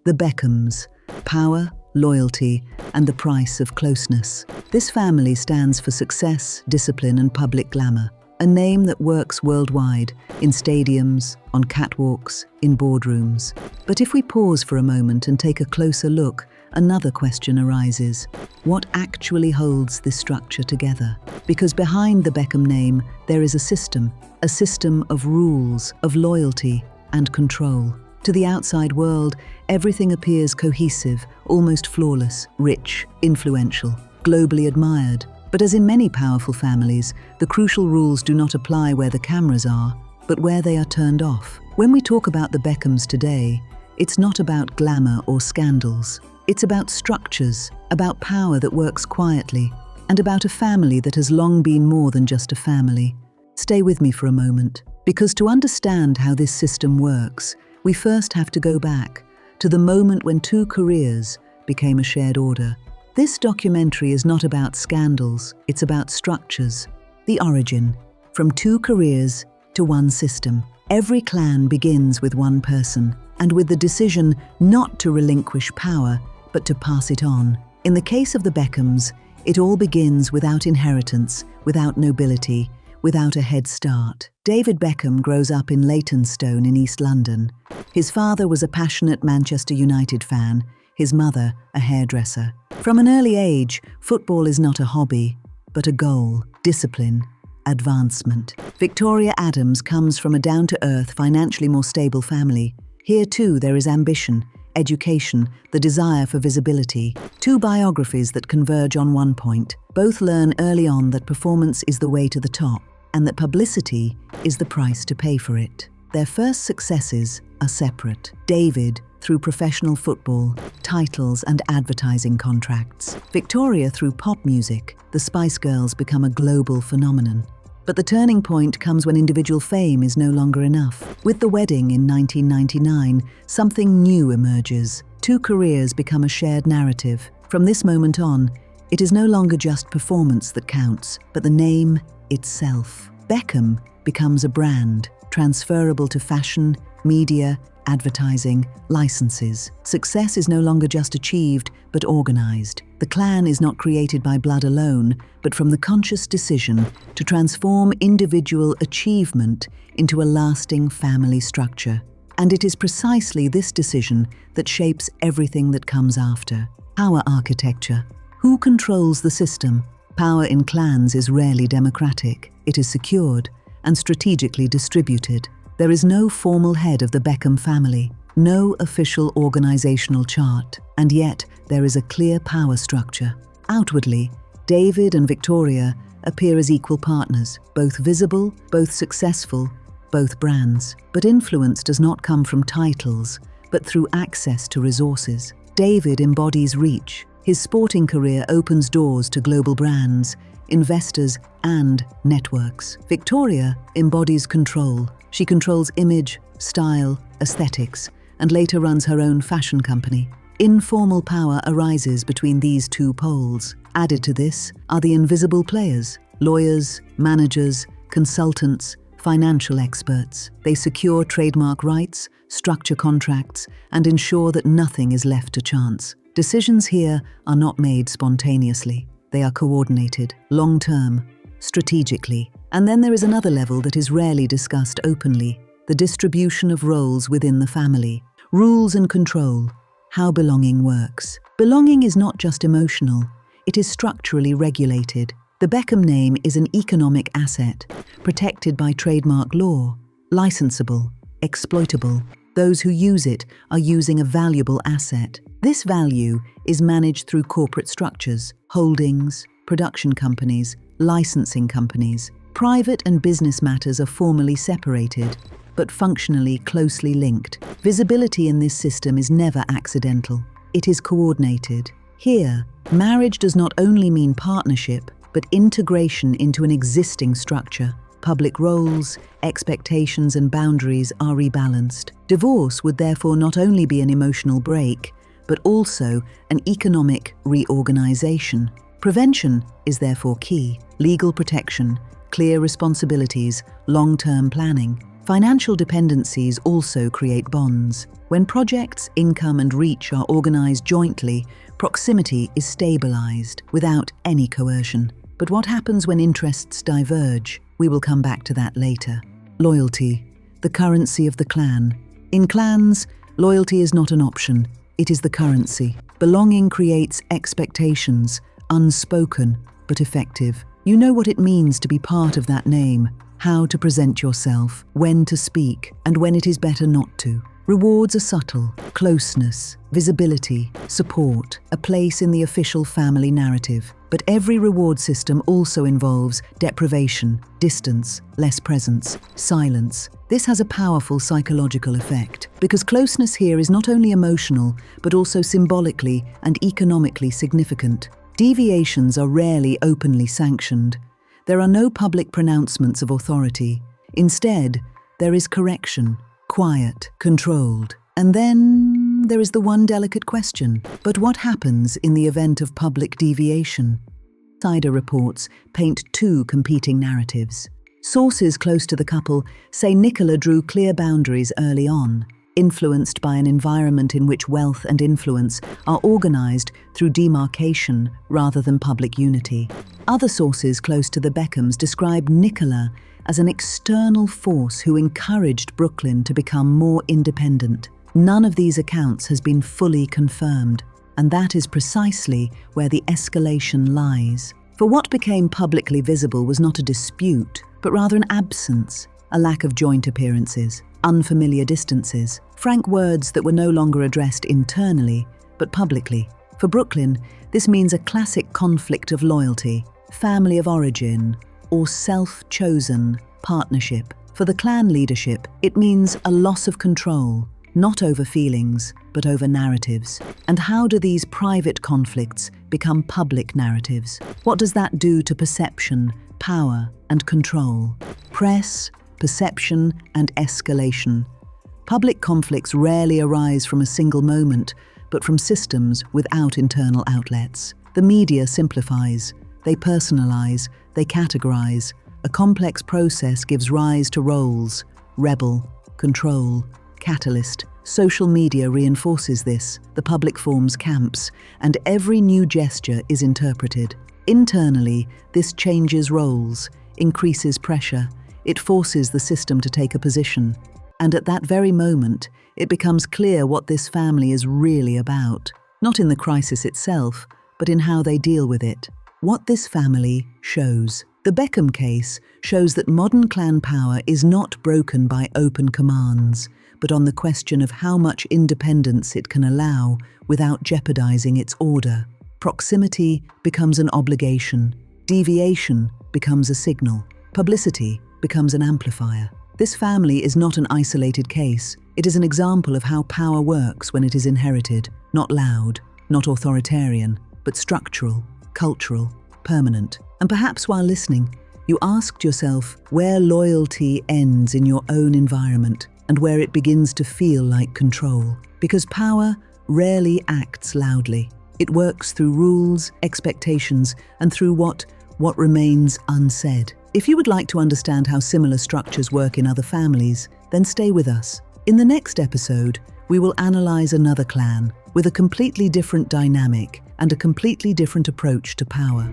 The Beckhams: power, loyalty, and the price of closeness. This family stands for success, discipline, and public glamour. A name that works worldwide, in stadiums, on catwalks, in boardrooms. But if we pause for a moment and take a closer look, another question arises. What actually holds this structure together? Because behind the Beckham name, there is a system of rules, of loyalty and control. To the outside world, everything appears cohesive, almost flawless, rich, influential, globally admired. But as in many powerful families, the crucial rules do not apply where the cameras are, but where they are turned off. When we talk about the Beckhams today, it's not about glamour or scandals. It's about structures, about power that works quietly, and about a family that has long been more than just a family. Stay with me for a moment, because to understand how this system works, we first have to go back to the moment when two careers became a shared order. This documentary is not about scandals, it's about structures. The origin, from two careers to one system. Every clan begins with one person, and with the decision not to relinquish power, but to pass it on. In the case of the Beckhams, it all begins without inheritance, without nobility, without a head start. David Beckham grows up in Leytonstone in East London. His father was a passionate Manchester United fan, his mother a hairdresser. From an early age, football is not a hobby, but a goal, discipline, advancement. Victoria Adams comes from a down-to-earth, financially more stable family. Here too there is ambition, education, the desire for visibility. Two biographies that converge on one point. Both learn early on that performance is the way to the top, and that publicity is the price to pay for it. Their first successes are separate. David, through professional football, titles and advertising contracts. Victoria through pop music. The Spice Girls become a global phenomenon. But the turning point comes when individual fame is no longer enough. With the wedding in 1999, something new emerges. Two careers become a shared narrative. From this moment on, it is no longer just performance that counts, but the name itself. Beckham becomes a brand, transferable to fashion, media, advertising, licenses. Success is no longer just achieved, but organized. The clan is not created by blood alone, but from the conscious decision to transform individual achievement into a lasting family structure. And it is precisely this decision that shapes everything that comes after. Power architecture. Who controls the system? Power in clans is rarely democratic. It is secured and strategically distributed. There is no formal head of the Beckham family, no official organizational chart, and yet there is a clear power structure. Outwardly, David and Victoria appear as equal partners, both visible, both successful, both brands. But influence does not come from titles, but through access to resources. David embodies reach. His sporting career opens doors to global brands, investors, and networks. Victoria embodies control. She controls image, style, aesthetics, and later runs her own fashion company. Informal power arises between these two poles. Added to this are the invisible players: lawyers, managers, consultants, financial experts. They secure trademark rights, structure contracts, and ensure that nothing is left to chance. Decisions here are not made spontaneously. They are coordinated, long-term, strategically. And then there is another level that is rarely discussed openly: the distribution of roles within the family. Rules and control. How belonging works. Belonging is not just emotional, it is structurally regulated. The Beckham name is an economic asset, protected by trademark law, licensable, exploitable. Those who use it are using a valuable asset. This value is managed through corporate structures, holdings, production companies, licensing companies. Private and business matters are formally separated, but functionally closely linked. Visibility in this system is never accidental. It is coordinated. Here, marriage does not only mean partnership, but integration into an existing structure. Public roles, expectations, and boundaries are rebalanced. Divorce would therefore not only be an emotional break, but also an economic reorganization. Prevention is therefore key. Legal protection, clear responsibilities, long-term planning. Financial dependencies also create bonds. When projects, income, and reach are organized jointly, proximity is stabilized without any coercion. But what happens when interests diverge? We will come back to that later. Loyalty, the currency of the clan. In clans, loyalty is not an option, it is the currency. Belonging creates expectations, unspoken but effective. You know what it means to be part of that name, how to present yourself, when to speak, and when it is better not to. Rewards are subtle: closeness, visibility, support, a place in the official family narrative. But every reward system also involves deprivation, distance, less presence, silence. This has a powerful psychological effect, because closeness here is not only emotional, but also symbolically and economically significant. Deviations are rarely openly sanctioned. There are no public pronouncements of authority. Instead, there is correction, quiet, controlled. And then there is the one delicate question: but what happens in the event of public deviation? Insider reports paint two competing narratives. Sources close to the couple say Nicola drew clear boundaries early on, influenced by an environment in which wealth and influence are organized through demarcation rather than public unity. Other sources close to the Beckhams describe Nicola as an external force who encouraged Brooklyn to become more independent. None of these accounts has been fully confirmed, and that is precisely where the escalation lies. For what became publicly visible was not a dispute, but rather an absence, a lack of joint appearances, unfamiliar distances, frank words that were no longer addressed internally, but publicly. For Brooklyn, this means a classic conflict of loyalty, family of origin, or self-chosen partnership. For the clan leadership, it means a loss of control, not over feelings, but over narratives. And how do these private conflicts become public narratives? What does that do to perception, power, and control? Press, perception, and escalation. Public conflicts rarely arise from a single moment, but from systems without internal outlets. The media simplifies, they personalize, they categorize. A complex process gives rise to roles: rebel, control, catalyst. Social media reinforces this. The public forms camps, and every new gesture is interpreted. Internally, this changes roles, increases pressure. It forces the system to take a position. And at that very moment, it becomes clear what this family is really about. Not in the crisis itself, but in how they deal with it. What this family shows. The Beckham case shows that modern clan power is not broken by open commands, but on the question of how much independence it can allow without jeopardizing its order. Proximity becomes an obligation. Deviation becomes a signal. Publicity becomes an amplifier. This family is not an isolated case. It is an example of how power works when it is inherited, not loud, not authoritarian, but structural, cultural, permanent. And perhaps while listening, you asked yourself where loyalty ends in your own environment and where it begins to feel like control. Because power rarely acts loudly. It works through rules, expectations, and through what remains unsaid. If you would like to understand how similar structures work in other families, then stay with us. In the next episode, we will analyze another clan with a completely different dynamic and a completely different approach to power.